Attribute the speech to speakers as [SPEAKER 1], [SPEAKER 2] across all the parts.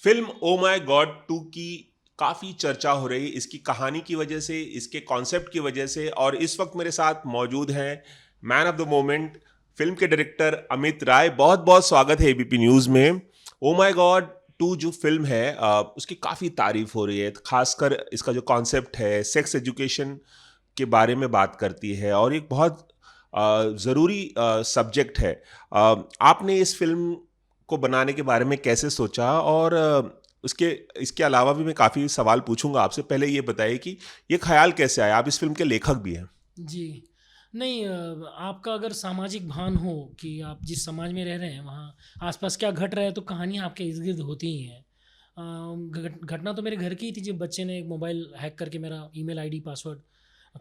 [SPEAKER 1] Film oh my God 2 की काफ़ी चर्चा हो रही है इसकी कहानी की वजह से, इसके कॉन्सेप्ट की वजह से। और इस वक्त मेरे साथ मौजूद हैं man of the moment, film के डायरेक्टर अमित राय। बहुत बहुत स्वागत है एबीपी न्यूज़ में। ओ माय गॉड 2 जो फिल्म है उसकी काफ़ी तारीफ हो रही है, खासकर इसका जो कॉन्सेप्ट है सेक्स एजुकेशन के बारे में बात करती है और एक बहुत ज़रूरी सब्जेक्ट है। आपने इस फिल्म को बनाने के बारे में कैसे सोचा? और उसके इसके अलावा भी मैं काफ़ी सवाल पूछूंगा आपसे। पहले ये बताइए कि ये ख्याल कैसे आया? आप इस फिल्म के लेखक भी हैं।
[SPEAKER 2] जी। नहीं, आपका अगर सामाजिक भान हो कि आप जिस समाज में रह रहे हैं वहाँ आसपास क्या घट रहा है तो कहानियाँ आपके इर्द-गिर्द होती ही हैं। घटना तो मेरे घर की ही थी जब बच्चे ने एक मोबाइल हैक करके मेरा ईमेल आईडी पासवर्ड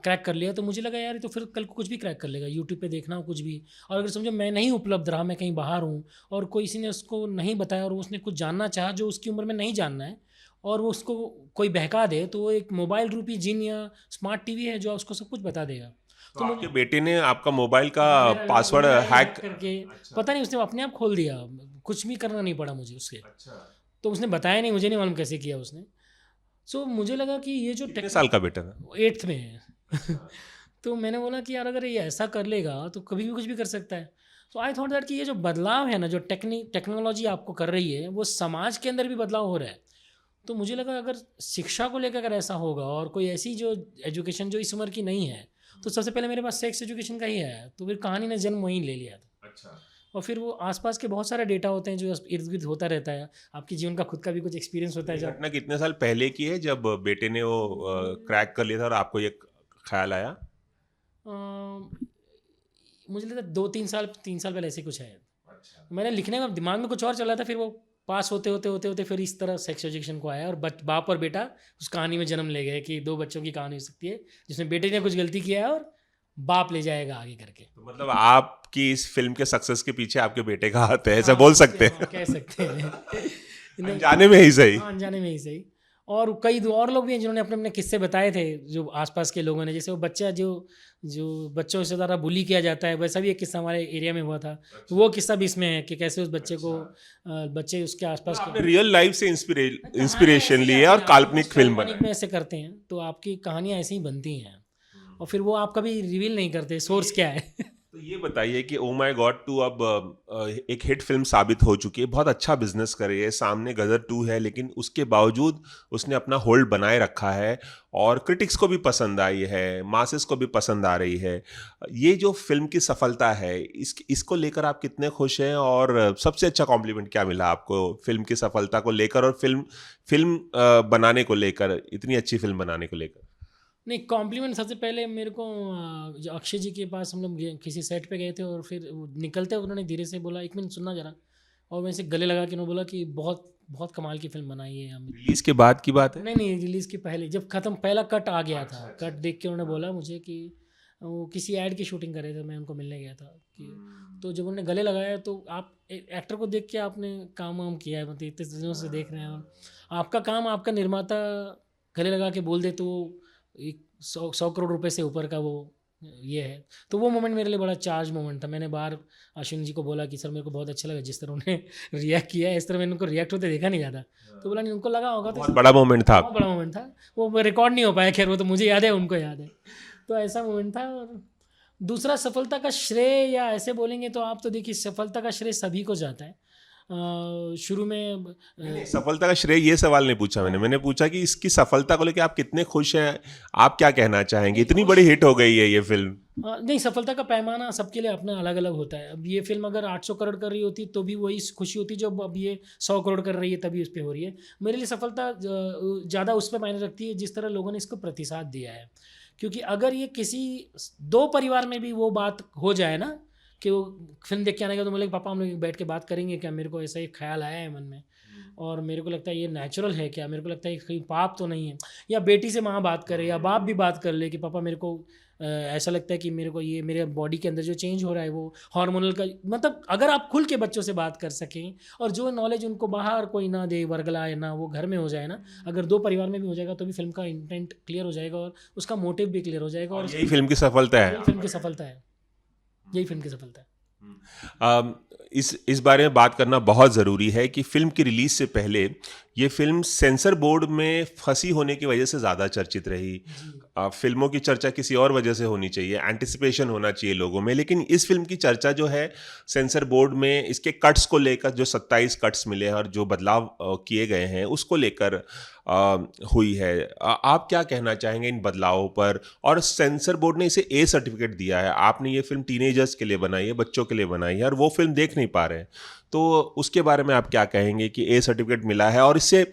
[SPEAKER 2] क्रैक कर लिया, तो मुझे लगा यार ये तो फिर कल को कुछ भी क्रैक कर लेगा, यूट्यूब पे देखना हो कुछ भी। और अगर समझो मैं नहीं उपलब्ध रहा, मैं कहीं बाहर हूँ और कोई किसी ने उसको नहीं बताया और उसने कुछ जानना चाहा जो उसकी उम्र में नहीं जानना है और वो उसको कोई बहका दे, तो वो एक मोबाइल रूपी जिन या स्मार्ट टीवी है जो उसको सब कुछ बता देगा।
[SPEAKER 1] तो
[SPEAKER 2] तो
[SPEAKER 1] आपके
[SPEAKER 2] मुझे
[SPEAKER 1] बेटे ने आपका मोबाइल का
[SPEAKER 2] मेरा
[SPEAKER 1] password
[SPEAKER 2] email ID
[SPEAKER 1] hack?
[SPEAKER 2] Hack करके
[SPEAKER 1] अच्छा।
[SPEAKER 2] पता नहीं उसने अपने आप खोल दिया, कुछ भी करना नहीं पड़ा मुझे उसके।
[SPEAKER 1] अच्छा।
[SPEAKER 2] तो उसने बताया नहीं, मुझे नहीं मालूम कैसे किया उसने। सो मुझे लगा कि ये जो
[SPEAKER 1] कितने साल का बेटा था?
[SPEAKER 2] 8th में है।
[SPEAKER 1] अच्छा।
[SPEAKER 2] तो मैंने बोला कि यार अगर ये ऐसा कर लेगा तो कभी भी कुछ भी कर सकता है। सो आई थॉट दैट कि ये जो बदलाव है ना, जो टेक्नोलॉजी आपको कर रही है वो समाज के अंदर भी बदलाव हो रहा है। तो मुझे लगा अगर शिक्षा को लेकर अगर ऐसा होगा और कोई ऐसी जो एजुकेशन जो इस उम्र की नहीं है, तो सबसे पहले मेरे पास सेक्स एजुकेशन का ही है, तो फिर कहानी ने जन्म वहीं ले लिया था।
[SPEAKER 1] अच्छा।
[SPEAKER 2] और फिर वो आसपास के बहुत सारे डेटा होते हैं जो इर्द गिर्द होता रहता है, आपके जीवन का खुद का भी कुछ एक्सपीरियंस होता है
[SPEAKER 1] ये
[SPEAKER 2] जब
[SPEAKER 1] घटना कितने साल पहले की है जब बेटे ने वो क्रैक कर लिया था और आपको ये ख्याल आया?
[SPEAKER 2] मुझे लगता है 2-3 साल 3 साल पहले ऐसे कुछ है।
[SPEAKER 1] अच्छा।
[SPEAKER 2] मैंने लिखने में दिमाग में कुछ और चल रहा था, फिर वो पास होते फिर इस तरह सेक्स एजुकेशन को आया और बाप और बेटा उस कहानी में जन्म ले गए कि दो बच्चों की कहानी हो सकती है जिसमें बेटे ने कुछ गलती किया है और बाप ले जाएगा आगे करके।
[SPEAKER 1] तो मतलब आपकी इस फिल्म के सक्सेस के पीछे आपके बेटे का हाथ है, ऐसा
[SPEAKER 2] हाँ,
[SPEAKER 1] बोल सकते
[SPEAKER 2] हाँ,
[SPEAKER 1] हैं?
[SPEAKER 2] कह सकते हैं। नहीं,
[SPEAKER 1] अनजाने में ही सही।
[SPEAKER 2] हाँ, अनजाने में ही सही। और कई दो और लोग भी हैं जिन्होंने अपने-अपने किस्से बताए थे, जो आस-पास के लोगों ने। जैसे वो बच्चा जो जो बच्चों से ज़्यादा बुली किया जाता है, वैसा भी एक किस्सा हमारे एरिया में हुआ था। तो वो किस्सा भी इसमें है कि कैसे उस बच्चे को बच्चे उसके
[SPEAKER 1] मतलब
[SPEAKER 2] आस-पास के
[SPEAKER 1] आपने रियल लाइफ से
[SPEAKER 2] कहानियाँ
[SPEAKER 1] इंस्पिरेशन
[SPEAKER 2] ऐसे ही
[SPEAKER 1] ली है
[SPEAKER 2] आती
[SPEAKER 1] और
[SPEAKER 2] हैं, आप
[SPEAKER 1] काल्पनिक
[SPEAKER 2] कुछ
[SPEAKER 1] फिल्म
[SPEAKER 2] काल्पनिक
[SPEAKER 1] बनाई।
[SPEAKER 2] में ऐसे करते हैं, तो आपकी कहानियाँ ऐसे ही बनती हैं। और फिर वो आप कभी रिवील नहीं करते सोर्स क्या है।
[SPEAKER 1] तो ये बताइए कि ओ माय गॉड 2 अब एक हिट फिल्म साबित हो चुकी है, बहुत अच्छा बिजनेस कर रही है। सामने गदर 2 है, लेकिन उसके बावजूद उसने अपना होल्ड बनाए रखा है और क्रिटिक्स को भी पसंद आई है, मासेस को भी पसंद आ रही है। ये जो फिल्म की सफलता है, इसको लेकर आप कितने खुश हैं? और सबसे अच्छा कॉम्प्लीमेंट क्या मिला आपको फिल्म की सफलता को लेकर और फिल्म फिल्म बनाने को लेकर, इतनी अच्छी फिल्म बनाने को लेकर?
[SPEAKER 2] नहीं, कॉम्प्लीमेंट सबसे पहले मेरे को जो अक्षय जी के पास हम लोग किसी सेट पे गए थे और फिर वो निकलते उन्होंने धीरे से बोला, एक मिनट सुनना जरा। और वैसे गले लगा के उन्होंने बोला कि बहुत बहुत कमाल की फिल्म बनाई है अमित।
[SPEAKER 1] रिलीज के बाद की बात है?
[SPEAKER 2] नहीं नहीं, रिलीज़ के पहले जब ख़त्म पहला कट आ गया था,
[SPEAKER 1] अच्छा, अच्छा,
[SPEAKER 2] कट देख के उन्होंने बोला मुझे कि वो किसी ऐड की शूटिंग कर रहे थे, मैं उनको मिलने गया था कि तो जब उन्होंने गले लगाया तो आप एक्टर को देख के आपने काम वाम किया है, मतलब इतने दिनों से देख रहे हैं और आपका काम आपका निर्माता गले लगा के बोल दे तो एक 100 करोड़ रुपए से ऊपर का वो ये है। तो वो मोमेंट मेरे लिए बड़ा चार्ज मोमेंट था। मैंने बाहर अश्विन जी को बोला कि सर मेरे को बहुत अच्छा लगा जिस तरह उन्होंने रिएक्ट किया है, इस तरह मैंने उनको रिएक्ट होते देखा नहीं जाता। तो बोला नहीं, उनको लगा होगा तो
[SPEAKER 1] बहुत बड़ा मोमेंट था
[SPEAKER 2] बहुत बड़ा मोमेंट था। वो रिकॉर्ड नहीं हो पाया, खैर वो तो मुझे याद है, उनको याद है। तो ऐसा मोमेंट था। और दूसरा सफलता का श्रेय या ऐसे बोलेंगे तो आप तो देखिए सफलता का श्रेय सभी को जाता है। शुरू में
[SPEAKER 1] सफलता का श्रेय ये सवाल नहीं पूछा मैंने। मैंने पूछा कि इसकी सफलता को लेकर आप कितने खुश हैं? आप क्या कहना चाहेंगे? इतनी बड़ी हिट हो गई है ये फिल्म।
[SPEAKER 2] नहीं, सफलता का पैमाना सबके लिए अपना अलग अलग होता है। अब ये फिल्म अगर 800 करोड़ कर रही होती तो भी वही खुशी होती जो अब ये 100 करोड़ कर रही है तभी उस पर हो रही है। मेरे लिए सफलता ज़्यादा उस पर मायने रखती है जिस तरह लोगों ने इसको प्रतिसाद दिया है। क्योंकि अगर ये किसी दो परिवार में भी वो बात हो जाए ना कि वो फिल्म देख के आने का तो बोले पापा हम लोग बैठ के बात करेंगे क्या, मेरे को ऐसा एक ख्याल आया है मन में और मेरे को लगता है ये नेचुरल है क्या, मेरे को लगता है कहीं पाप तो नहीं है। या बेटी से माँ बात करे या बाप भी बात कर ले कि पापा मेरे को ऐसा लगता है कि मेरे को ये मेरे बॉडी के अंदर जो चेंज हो रहा है वो हार्मोनल का, मतलब अगर आप खुल के बच्चों से बात कर सकें और जो नॉलेज उनको बाहर कोई ना दे वर्गलाए ना, वो घर में हो जाए ना, अगर दो परिवार में भी हो जाएगा तो भी फिल्म का इंटेंट क्लियर हो जाएगा और उसका मोटिव भी क्लियर हो जाएगा। और
[SPEAKER 1] यही फिल्म की सफलता है।
[SPEAKER 2] यही फिल्म की सफलता है, यही फिल्म की सफलता है।
[SPEAKER 1] इस बारे में बात करना बहुत ज़रूरी है कि फ़िल्म की रिलीज़ से पहले ये फ़िल्म सेंसर बोर्ड में फंसी होने की वजह से ज़्यादा चर्चित रही। फ़िल्मों की चर्चा किसी और वजह से होनी चाहिए, एंटिसिपेशन होना चाहिए लोगों में, लेकिन इस फ़िल्म की चर्चा जो है सेंसर बोर्ड में इसके कट्स को लेकर, जो 27 कट्स मिले हैं और जो बदलाव किए गए हैं उसको लेकर हुई है। आप क्या कहना चाहेंगे इन बदलावों पर? और सेंसर बोर्ड ने इसे ए सर्टिफिकेट दिया है। आपने ये फ़िल्म टीनेजर्स के लिए बनाई है, बच्चों के लिए बनाई है, और वो फ़िल्म देख नहीं पा रहे हैं, तो उसके बारे में आप क्या कहेंगे कि ए सर्टिफिकेट मिला है और इससे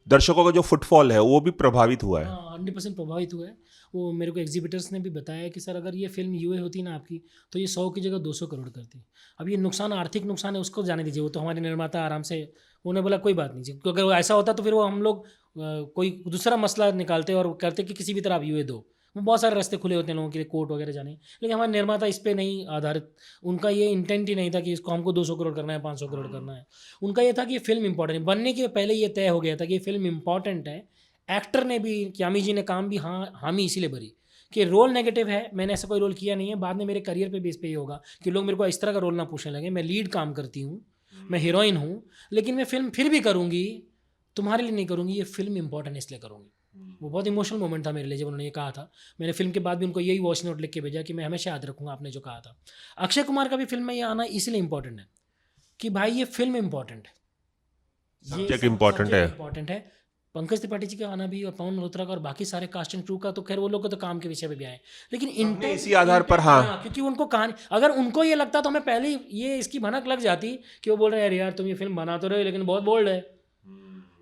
[SPEAKER 1] दर्शकों का जो फुटफॉल है वो भी प्रभावित हुआ है?
[SPEAKER 2] हाँ, 100% प्रभावित हुआ है। वो मेरे को एग्जीबिटर्स ने भी बताया कि सर अगर ये फ़िल्म यूए होती ना आपकी, तो ये 100 की जगह 200 करोड़ करती। अब ये नुकसान, आर्थिक नुकसान है, उसको जाने दीजिए, वो तो हमारे निर्माता आराम से, उन्होंने बोला कोई बात नहीं जी, क्योंकि अगर वो ऐसा होता तो फिर वो हम लोग कोई दूसरा मसला निकालते और करते कि किसी भी तरह आप यूए दो। वो बहुत सारे रास्ते खुले होते हैं लोगों के लिए, कोर्ट वगैरह जाने, लेकिन हमारे निर्माता इस पे नहीं आधारित। उनका ये इंटेंट ही नहीं था कि इसको हमको 200 करोड़ करना है, 500 करोड़ करना है। उनका ये था कि ये फ़िल्म इंपॉर्टेंट है। बनने के पहले ये तय हो गया था कि ये फ़िल्म इंपॉर्टेंट है। एक्टर ने भी, क्यामी जी ने काम भी हामी इसीलिए भरी कि रोल नेगेटिव है, मैंने ऐसा कोई रोल किया नहीं है, बाद में मेरे करियर पे बेस पे ये होगा कि लोग मेरे को इस तरह का रोल ना पूछने लगे। मैं लीड काम करती हूँ, मैं हीरोइन हूँ, लेकिन मैं फ़िल्म फिर भी करूँगी, तुम्हारे लिए नहीं करूँगी, ये फ़िल्म इंपॉर्टेंट है इसलिए करूँगी। वो बहुत इमोशनल मोमेंट था मेरे लिए जब उन्होंने ये कहा था। मैंने फ़िल्म के बाद भी उनको यही वॉइस नोट लिख के भेजा कि मैं हमेशा याद रखूँगा आपने जो कहा था। अक्षय कुमार का भी फ़िल्म में ये आना इसलिए इम्पोर्टेंट है कि भाई ये फ़िल्म इम्पोर्टेंट है,
[SPEAKER 1] सब्जेक्ट इम्पोर्टेंट है।
[SPEAKER 2] इम्पोर्टेंट है। पंकज त्रिपाठी जी का आना भी और पवन मल्होत्रा का और बाकी सारे कास्ट एंड क्रू का, तो खैर वो लोग को तो काम के विषय पे भी आए, लेकिन
[SPEAKER 1] सबने इसी आधार पर, हाँ,
[SPEAKER 2] क्योंकि उनको कहानी, अगर उनको ये लगता तो हमें पहले ही ये इसकी भनक लग जाती कि वो बोल रहे हैं यार तुम ये फिल्म बना तो रहे हो लेकिन बहुत बोल्ड है।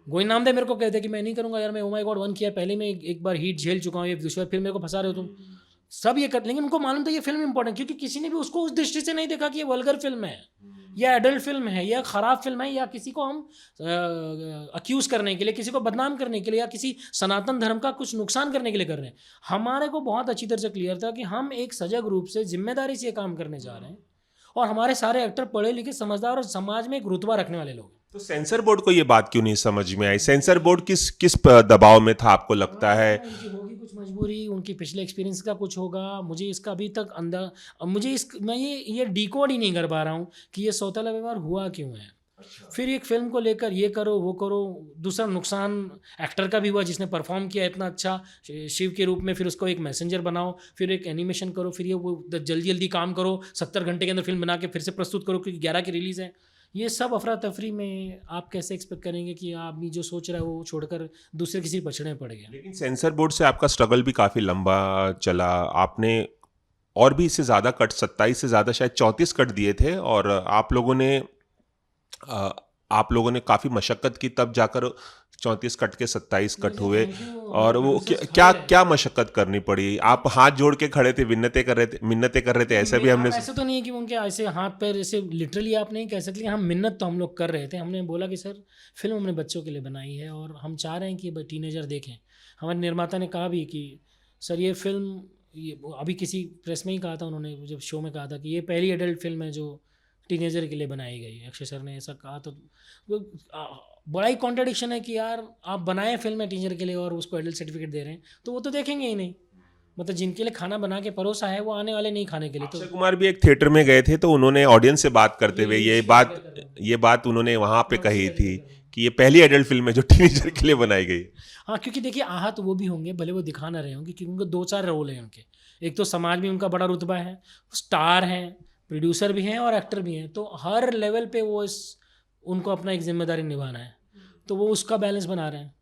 [SPEAKER 2] गोविंद नामदेव मेरे को कहते कि मैं नहीं करूंगा यार, मैं ओ माय गॉड 1 किया, पहले मैं एक बार हीट झेल चुका हूँ, ये दूसरी बार फिर मेरे को फंसा रहे हो तुम। सब ये कर, लेकिन उनको मालूम था ये फिल्म इंपॉर्टेंट, क्योंकि किसी ने भी उसको उस दृष्टि से नहीं देखा कि ये वल्गर फिल्म है या एडल्ट फिल्म है या ख़राब फिल्म है या किसी को हम अक्यूज़ करने के लिए, किसी को बदनाम करने के लिए या किसी सनातन धर्म का कुछ नुकसान करने के लिए कर रहे हैं। हमारे को बहुत अच्छी तरह से क्लियर था कि हम एक सजग रूप से जिम्मेदारी से ये काम करने जा रहे हैं और हमारे सारे एक्टर पढ़े लिखे, समझदार और समाज में एक रुतबा रखने वाले लोग।
[SPEAKER 1] तो सेंसर बोर्ड को ये बात क्यों नहीं समझ में आई? सेंसर बोर्ड किस दबाव में था आपको लगता है?
[SPEAKER 2] उनकी होगी कुछ मजबूरी, उनकी पिछले एक्सपीरियंस का कुछ होगा, मुझे इसका अभी तक अंदर, मुझे इस, मैं ये डिकोड ही नहीं कर पा रहा हूँ कि ये सौतेला व्यवहार हुआ क्यों है। फिर एक फिल्म को लेकर ये करो वो करो, दूसरा नुकसान एक्टर का भी हुआ जिसने परफॉर्म किया इतना अच्छा शिव के रूप में, फिर उसको एक मैसेंजर बनाओ, फिर एक एनिमेशन करो, फिर ये वो जल्दी जल्दी काम करो, 70 घंटे के अंदर फिल्म बना के फिर से प्रस्तुत करो क्योंकि 11 की रिलीज़ है। ये सब अफरा तफरी में आप कैसे एक्सपेक्ट करेंगे कि आदमी जो सोच रहा है वो छोड़कर दूसरे किसी पछड़े में पड़ गया।
[SPEAKER 1] लेकिन सेंसर बोर्ड से आपका स्ट्रगल भी काफ़ी लंबा चला। आपने और भी इससे ज़्यादा कट, 27 से ज़्यादा शायद 34 कट दिए थे, और आप लोगों ने काफ़ी मशक्क़त की, तब जाकर 34 कट के 27 कट हुए। और वो क्या मशक्क़त करनी पड़ी? आप हाथ जोड़ के खड़े थे, मिन्नतें कर रहे थे, ऐसा भी हमने।
[SPEAKER 2] ऐसा तो नहीं कि उनके ऐसे हाथ पैर ऐसे लिटरली आप नहीं कह सकते, हम मिन्नत तो हम लोग कर रहे थे। हमने बोला कि सर फिल्म हमने बच्चों के लिए बनाई है और हम चाह रहे हैं कि टीनेजर देखें। हमारे निर्माता ने कहा भी कि सर ये फिल्म, ये अभी किसी प्रेस में ही कहा था उन्होंने, जब शो में कहा था कि ये पहली एडल्ट फिल्म है जो टीनेजर के लिए बनाई गई है। अक्षय सर ने ऐसा कहा, तो बड़ा ही कॉन्ट्रडिक्शन है कि यार आप बनाए फिल्म है टीनेजर के लिए और उसको एडल्ट सर्टिफिकेट दे रहे हैं, तो वो तो देखेंगे ही नहीं। मतलब जिनके लिए खाना बना के परोसा है वो आने वाले नहीं खाने के लिए। तो
[SPEAKER 1] अक्षय कुमार भी एक थिएटर में गए थे, तो उन्होंने ऑडियंस से बात करते हुए ये बात उन्होंने वहां पे कही थी कि ये पहली एडल्ट फिल्म है जो टीनेजर के लिए बनाई गई।
[SPEAKER 2] हाँ, क्योंकि देखिए आहत वो भी होंगे, भले वो दिखा ना रहे होंगे, क्योंकि उनके 2-4 रोल हैं उनके। एक तो समाज में उनका बड़ा रुतबा है, स्टार हैं, प्रोड्यूसर भी हैं और एक्टर भी हैं, तो हर लेवल पे वो उनको अपना एक जिम्मेदारी निभाना है, तो वो उसका बैलेंस बना रहे हैं।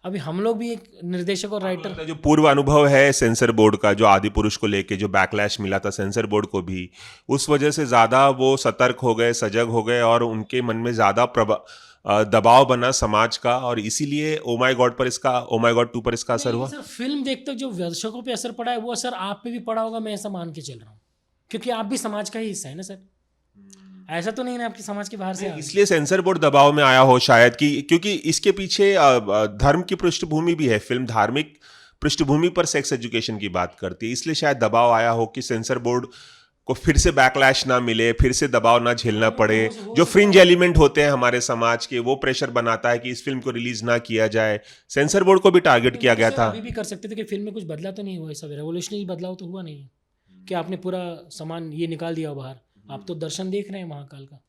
[SPEAKER 2] अभी हम लोग भी एक निर्देशक और राइटर,
[SPEAKER 1] जो पूर्व अनुभव है सेंसर बोर्ड का, जो आदि पुरुष को लेके जो बैकलैश मिला था सेंसर बोर्ड को भी, उस वजह से ज़्यादा वो सतर्क हो गए, सजग हो गए, और उनके मन में ज़्यादा दबाव बना समाज का, और इसीलिए ओ माय गॉड 2 पर इसका असर हुआ।
[SPEAKER 2] सर फिल्म देखते जो दर्शकों पे असर पड़ा है वो असर आप पे भी पड़ा होगा, मैं ऐसा मान के चल रहा हूँ, क्योंकि आप भी समाज का ही हिस्सा है ना सर। ऐसा तो नहीं ना आपकी समाज के बाहर से,
[SPEAKER 1] इसलिए सेंसर बोर्ड दबाव में आया हो शायद, कि क्योंकि इसके पीछे धर्म की पृष्ठभूमि भी है। फिल्म धार्मिक पृष्ठभूमि पर सेक्स एजुकेशन की बात करती है, इसलिए शायद दबाव आया हो कि सेंसर बोर्ड को फिर से बैकलैश ना मिले, फिर से दबाव ना झेलना पड़े। जो फ्रिंज एलिमेंट होते हैं हमारे समाज के, वो प्रेशर बनाता है कि इस फिल्म को रिलीज ना किया जाए। सेंसर बोर्ड को भी टारगेट किया गया था।
[SPEAKER 2] अभी भी कर सकते थे कि फिल्म में कुछ बदला तो नहीं हुआ, ऐसा रेवोल्यूशनरी बदलाव तो हुआ नहीं कि आपने पूरा सामान ये निकाल दिया बाहर। आप तो दर्शन देख रहे हैं महाकाल का,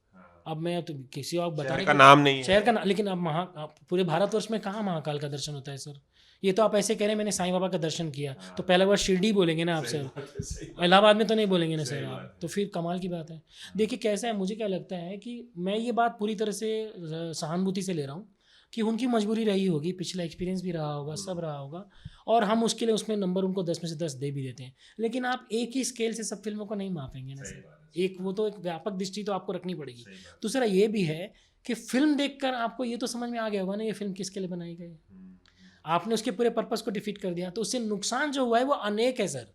[SPEAKER 2] अब मैं तो किसी और बताने
[SPEAKER 1] शहर का नाम नहीं है।
[SPEAKER 2] शहर का लेकिन अब पूरे भारतवर्ष में कहाँ महाकाल का दर्शन होता है सर? ये तो आप ऐसे कह रहे हैं मैंने साईं बाबा का दर्शन किया, तो पहला बार शिरडी बोलेंगे ना आप सर, इलाहाबाद में तो नहीं बोलेंगे ना सर आप, तो फिर कमाल की बात है। देखिए कैसा है, मुझे क्या लगता है कि मैं ये बात पूरी तरह से सहानुभूति से ले रहा हूँ कि उनकी मजबूरी रही होगी, पिछला एक्सपीरियंस भी रहा होगा, सब रहा होगा, और हम उसके लिए उसमें नंबर उनको 10 में से 10 दे भी देते हैं। लेकिन आप एक ही स्केल से सब फिल्मों को नहीं मापेंगे ना सर, एक वो तो एक व्यापक दृष्टि तो आपको रखनी पड़ेगी। दूसरा ये भी है कि फिल्म देखकर आपको ये तो समझ में आ गया होगा ना ये फिल्म किसके लिए बनाई गई, आपने उसके पूरे पर्पस को डिफीट कर दिया, तो उससे नुकसान जो हुआ है वो अनेक है सर,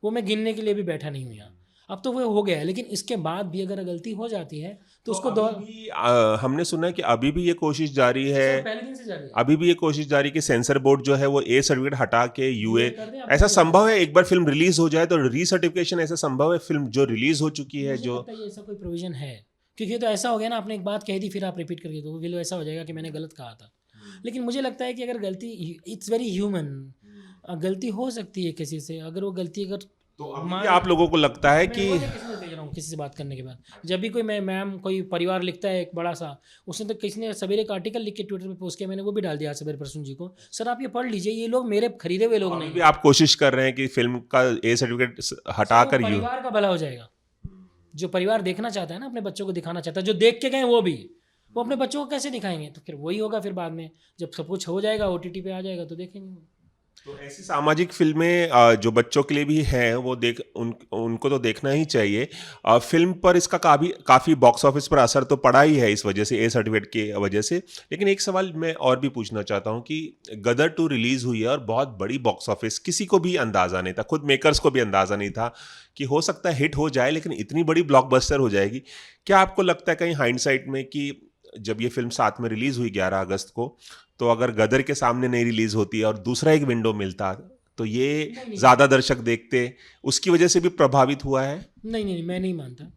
[SPEAKER 2] वो मैं गिनने के लिए भी बैठा नहीं हूँ यहाँ, अब तो वो हो गया है। लेकिन इसके बाद भी अगर गलती हो जाती है तो उसको
[SPEAKER 1] हमने सुना है कि अभी भी ये कोशिश जारी है,
[SPEAKER 2] पहले दिन से जारी है,
[SPEAKER 1] अभी भी ये कोशिश जारी कि सेंसर बोर्ड जो है वो ए सर्टिफिकेट हटा के यूए, ऐसा संभव है एक बार फिल्म रिलीज हो जाए तो रीसर्टिफिकेशन ऐसा संभव है फिल्म जो रिलीज हो चुकी है जो
[SPEAKER 2] ऐसा कोई प्रोविजन है? क्योंकि ये तो ऐसा हो गया ना, आपने एक बात कह दी फिर आप रिपीट करके तो वो ऐसा हो जाएगा कि मैंने गलत कहा था। लेकिन मुझे लगता है कि अगर गलती, इट्स वेरी ह्यूमन, गलती हो सकती है किसी से, अगर वो गलती अगर
[SPEAKER 1] तो अभी आप लोगों को लगता है कि
[SPEAKER 2] किसी से बात करने के बाद जब भी कोई मैम कोई परिवार लिखता है एक बड़ा सा, उसने तो किसी ने सवेरे एक आर्टिकल लिख के ट्विटर पे पोस्ट किया, मैंने वो भी डाल दिया सवेरे प्रसून जी को, सर आप ये पढ़ लीजिए, ये लोग मेरे खरीदे हुए लोग नहीं।
[SPEAKER 1] भी आप कोशिश कर रहे हैं कि फिल्म का ए सर्टिफिकेट हटाकर
[SPEAKER 2] परिवार का भला हो जाएगा, जो परिवार देखना चाहता है ना, अपने बच्चों को दिखाना चाहता है, जो देख के गए वो अपने बच्चों को कैसे दिखाएंगे? तो फिर वही होगा, फिर बाद में जब सब कुछ हो जाएगा ओटीटी पे आ जाएगा तो देखेंगे।
[SPEAKER 1] तो ऐसी सामाजिक फिल्में जो बच्चों के लिए भी हैं वो उनको तो देखना ही चाहिए। फिल्म पर इसका काफ़ी बॉक्स ऑफिस पर असर तो पड़ा ही है इस वजह से, ए सर्टिफिकेट की वजह से। लेकिन एक सवाल मैं और भी पूछना चाहता हूँ कि गदर 2 रिलीज़ हुई है और बहुत बड़ी बॉक्स ऑफिस, किसी को भी अंदाज़ा नहीं था, खुद मेकर्स को भी अंदाज़ा नहीं था कि हो सकता है हिट हो जाए, लेकिन इतनी बड़ी ब्लॉकबस्टर हो जाएगी। क्या आपको लगता है कहीं हाइंडसाइट में कि जब ये फिल्म साथ में रिलीज़ हुई 11 अगस्त को, तो अगर गदर के सामने नहीं रिलीज़ होती और दूसरा एक विंडो मिलता तो ये ज़्यादा दर्शक देखते, उसकी वजह से भी प्रभावित हुआ है?
[SPEAKER 2] नहीं, मैं नहीं मानता।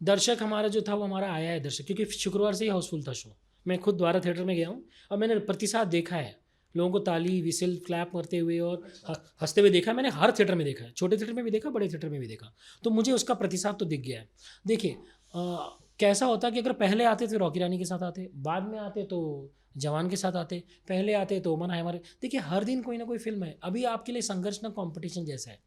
[SPEAKER 2] दर्शक हमारा जो था वो हमारा आया है दर्शक, क्योंकि शुक्रवार से ही हाउसफुल था शो। मैं खुद द्वारा थिएटर में गया हूँ और मैंने प्रतिसाद देखा है, लोगों को ताली विसिल क्लैप करते हुए और हंसते हुए देखा। मैंने हर थिएटर में देखा है, छोटे थिएटर में भी देखा, बड़े थिएटर में भी देखा, तो मुझे उसका प्रतिसाद तो दिख गया है। देखिए कैसा होता कि अगर पहले आते थे रॉकी रानी के साथ आते, बाद में आते तो जवान के साथ आते, पहले आते तो मन है हमारे। देखिए हर दिन कोई ना कोई फिल्म है। अभी आपके लिए संघर्ष ना कंपटीशन जैसा है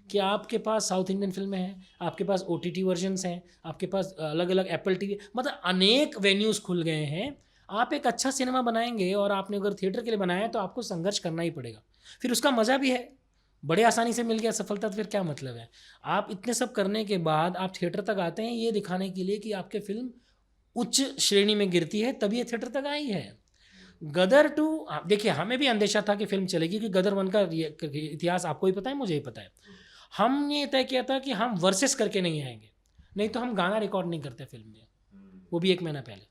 [SPEAKER 2] कि आपके पास साउथ इंडियन फिल्में हैं, आपके पास OTT वर्जन्स हैं, आपके पास अलग अलग एप्पल TV, मतलब अनेक वेन्यूज़ खुल गए हैं। आप एक अच्छा सिनेमा बनाएंगे और आपने अगर थिएटर के लिए बनाया है तो आपको संघर्ष करना ही पड़ेगा। फिर उसका मज़ा भी है, बड़े आसानी से मिल गया सफलता, तो फिर क्या मतलब है? आप इतने सब करने के बाद आप थिएटर तक आते हैं ये दिखाने के लिए कि आपकी फिल्म उच्च श्रेणी में गिरती है, तभी ये थिएटर तक आई है। गदर 2, देखिए हमें भी अंदेशा था कि फिल्म चलेगी, कि गदर 1 का इतिहास आपको भी पता है, मुझे ही पता है। हमने तय किया था कि हम वर्सेस करके नहीं आएंगे, नहीं तो हम गाना रिकॉर्ड नहीं करते फिल्म में, वो भी 1 महीना पहले।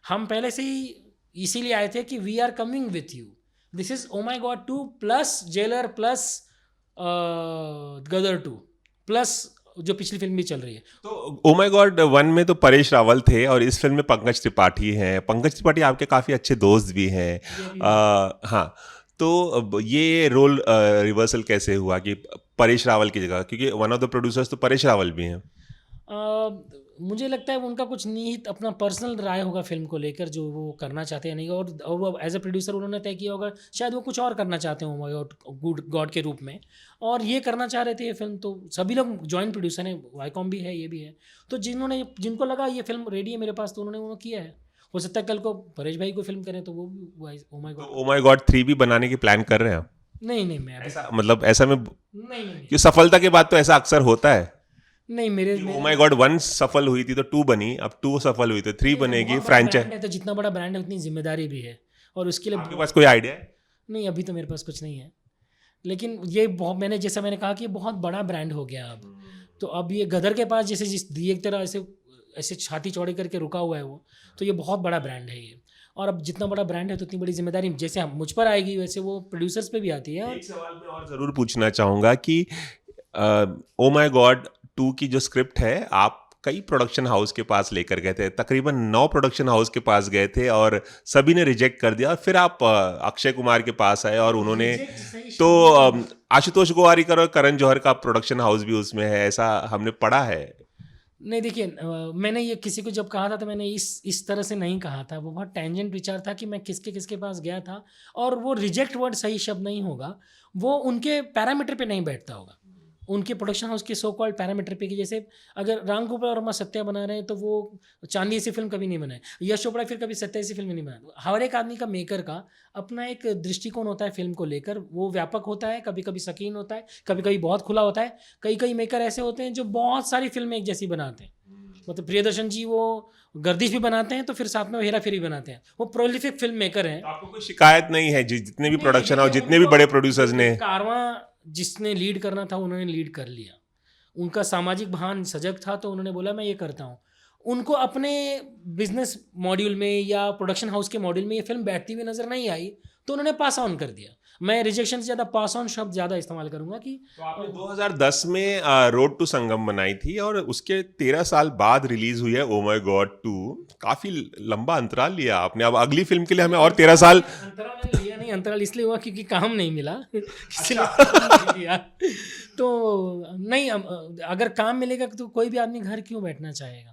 [SPEAKER 2] हम पहले से ही इसीलिए आए थे कि we are coming with you, this is oh my god 2 plus Jailer plus Gadar 2 plus जो पिछली फिल्म भी चल रही है।
[SPEAKER 1] तो ओ माई गॉड 1 में तो परेश रावल थे और इस फिल्म में पंकज त्रिपाठी हैं। पंकज त्रिपाठी आपके काफ़ी अच्छे दोस्त भी हैं। हाँ, तो ये रोल रिवर्सल कैसे हुआ कि परेश रावल की जगह, क्योंकि वन ऑफ द प्रोड्यूसर्स तो परेश रावल भी हैं।
[SPEAKER 2] मुझे लगता है उनका कुछ निहित अपना पर्सनल राय होगा फिल्म को लेकर, जो वो करना चाहते हैं नहीं, और वो एज अ प्रोड्यूसर उन्होंने तय किया होगा, शायद वो कुछ और करना चाहते हो गुड गॉड के रूप में, और ये करना चाह रहे थे ये फिल्म। तो सभी लोग जॉइंट प्रोड्यूसर हैं, वाईकॉम भी है, ये भी है, तो जिनको लगा ये फिल्म रेडी है मेरे पास तो उन्होंने किया है। हो सकता है कल को परेश भाई को फिल्म करें तो वो
[SPEAKER 1] ओ माई गॉड 3 भी बनाने की प्लान कर रहे हैं आप?
[SPEAKER 2] नहीं, मैं
[SPEAKER 1] ऐसा मतलब ऐसा में
[SPEAKER 2] नहीं,
[SPEAKER 1] कि सफलता के बाद तो ऐसा अक्सर होता है।
[SPEAKER 2] नहीं, मेरे
[SPEAKER 1] ओ माई गॉड 1 सफल हुई थी तो 2 बनी, अब 2 सफल हुई तो 3 बनेगी फ्रैंचाइज।
[SPEAKER 2] तो जितना बड़ा ब्रांड है उतनी जिम्मेदारी भी है, और उसके लिए
[SPEAKER 1] आपके पास कोई आइडिया है?
[SPEAKER 2] नहीं, अभी तो मेरे पास कुछ नहीं है, लेकिन ये बहुत जैसा मैंने कहा कि बहुत बड़ा ब्रांड हो गया अब। तो अब ये गदर के पास जैसे एक तरह ऐसे छाती चौड़ी करके रुका हुआ है वो, तो ये बहुत बड़ा ब्रांड है ये, और अब जितना बड़ा ब्रांड है तो उतनी बड़ी जिम्मेदारी जैसे हम मुझ पर आएगी वैसे वो प्रोड्यूसर्स पे भी आती है।
[SPEAKER 1] एक सवाल मैं और ज़रूर पूछना चाहूँगा कि ओ माई गॉड 2 की जो स्क्रिप्ट है आप कई प्रोडक्शन हाउस के पास लेकर गए थे, तकरीबन 9 प्रोडक्शन हाउस के पास गए थे और सभी ने रिजेक्ट कर दिया, और फिर आप अक्षय कुमार के पास आए और उन्होंने तो आशुतोष गोवारिकर और करण जौहर का प्रोडक्शन हाउस भी उसमें है, ऐसा हमने पढ़ा है।
[SPEAKER 2] नहीं देखिए, मैंने ये किसी को जब कहा था तो मैंने इस तरह से नहीं कहा था। वो बहुत टेंजेंट विचार था कि मैं किसके किसके पास गया था, और वो रिजेक्ट वर्ड सही शब्द नहीं होगा, वो उनके पैरामीटर पे नहीं बैठता होगा, उनके प्रोडक्शन हाउस के सो कॉल्ड पैरामीटर पे। कि जैसे अगर राम गोपाल वर्मा सत्या बना रहे हैं तो वो चांदी ऐसी फिल्म कभी नहीं बनाए, यश चोपड़ा फिर कभी सत्या ऐसी फिल्म नहीं बनाए। हर एक आदमी का, मेकर का अपना एक दृष्टिकोण होता है फिल्म को लेकर, वो व्यापक होता है, कभी कभी शकीन होता है, कभी कभी बहुत खुला होता है। कई कई मेकर ऐसे होते हैं जो बहुत सारी फिल्में एक जैसी बनाते हैं, मतलब प्रियदर्शन जी वो गर्दिश भी बनाते हैं तो फिर साथ में वो हेरा फेरी बनाते हैं, वो प्रोलिफिक फिल्म मेकर हैं।
[SPEAKER 1] आपको कोई शिकायत नहीं है जितने भी प्रोडक्शन और जितने भी बड़े प्रोड्यूसर्स ने?
[SPEAKER 2] कारवां जिसने लीड करना था उन्होंने लीड कर लिया, उनका सामाजिक भान सजग था तो उन्होंने बोला मैं ये करता हूँ। उनको अपने बिजनेस मॉड्यूल में या प्रोडक्शन हाउस के मॉड्यूल में ये फिल्म बैठती हुई नजर नहीं आई तो उन्होंने पास ऑन कर दिया। मैं रिजेक्शन से ज़्यादा पास ऑन शब्द ज़्यादा इस्तेमाल करूँगा कि
[SPEAKER 1] तो आपने 2010 में रोड टू संगम बनाई थी और उसके 13 साल बाद रिलीज हुई है ओ माय गॉड 2। काफी लंबा अंतराल लिया आपने, अब अगली फिल्म के लिए हमें और 13 साल।
[SPEAKER 2] अंतराल मैंने लिया नहीं, अंतराल इसलिए हुआ क्योंकि काम नहीं मिला इसलिए काम नहीं लिया। तो नहीं, अगर काम मिलेगा तो कोई भी आदमी घर क्यों बैठना चाहेगा।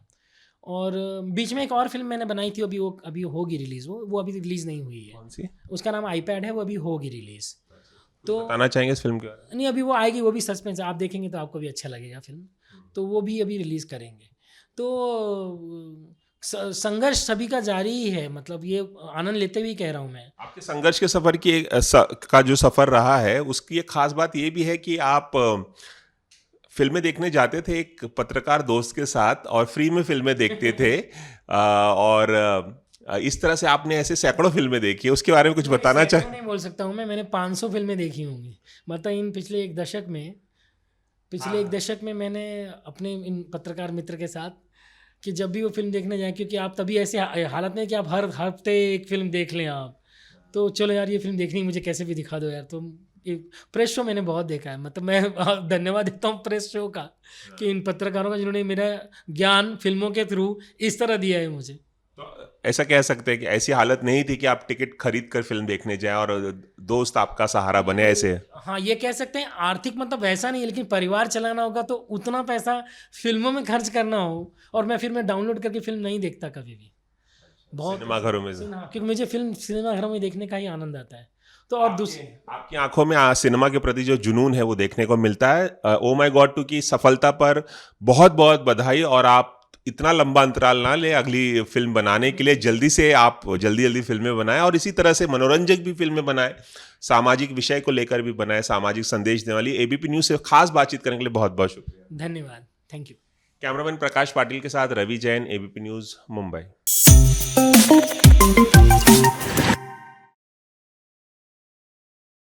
[SPEAKER 2] और बीच में एक और फिल्म मैंने बनाई थी, अभी होगी रिलीज़, वो अभी रिलीज़ नहीं हुई है।
[SPEAKER 1] कौन सी?
[SPEAKER 2] उसका नाम iPad है, वो अभी होगी रिलीज़। तो
[SPEAKER 1] बताना चाहेंगे इस फिल्म के बारे में?
[SPEAKER 2] नहीं, अभी वो आएगी, वो भी सस्पेंस है, आप देखेंगे तो आपको भी अच्छा लगेगा फिल्म। तो वो भी अभी रिलीज़ करेंगे। तो संघर्ष सभी का जारी ही है, मतलब ये आनंद लेते हुए कह रहा हूँ मैं।
[SPEAKER 1] आपके संघर्ष के सफर की का जो सफर रहा है उसकी एक खास बात ये भी है कि आप फिल्में देखने जाते थे एक पत्रकार दोस्त के साथ और फ्री में फिल्में देखते थे और इस तरह से आपने ऐसे सैकड़ों फिल्में देखी है, उसके बारे में कुछ बताना चाहें?
[SPEAKER 2] नहीं बोल सकता हूँ मैंने 500 फिल्में देखी होंगी, मतलब इन पिछले एक दशक में मैंने अपने इन पत्रकार मित्र के साथ कि जब भी वो फिल्म देखने जाएं, क्योंकि आप तभी ऐसे हालत में कि आप हर हफ्ते एक फिल्म देख लें आप, तो चलो यार ये फिल्म देखनी, मुझे कैसे भी दिखा दो यार। तो प्रेस शो मैंने बहुत देखा है, मतलब मैं धन्यवाद देता हूँ प्रेस शो का कि इन पत्रकारों का जिन्होंने मेरा ज्ञान फिल्मों के थ्रू इस तरह दिया है मुझे।
[SPEAKER 1] तो ऐसा कह सकते हैं कि ऐसी हालत नहीं थी कि आप टिकट खरीद कर फिल्म देखने जाएं और दोस्त आपका सहारा बने ऐसे?
[SPEAKER 2] हाँ, ये कह सकते हैं आर्थिक, मतलब वैसा नहीं, लेकिन परिवार चलाना होगा तो उतना पैसा फिल्मों में खर्च करना हो, और मैं डाउनलोड करके फिल्म नहीं देखता कभी भी, बहुत
[SPEAKER 1] सिनेमा घरों में से?
[SPEAKER 2] क्योंकि मुझे फिल्म सिनेमा घरों में देखने का ही आनंद आता है। तो और
[SPEAKER 1] आपकी आंखों में सिनेमा के प्रति जो जुनून है वो देखने को मिलता है। ओ माय गॉड 2 की सफलता पर बहुत बहुत बधाई, और आप इतना लंबा अंतराल ना ले अगली फिल्म बनाने के लिए, जल्दी से आप जल्दी फिल्में बनाएं और इसी तरह से मनोरंजक भी फिल्में बनाएं, सामाजिक विषय को लेकर भी बनाएं, सामाजिक संदेश देने वाली। एबीपी न्यूज़ से खास बातचीत करने के लिए बहुत बहुत शुक्रिया।
[SPEAKER 2] धन्यवाद, थैंक यू।
[SPEAKER 1] कैमरामैन प्रकाश पाटिल के साथ रवि जैन, एबीपी न्यूज़, मुंबई।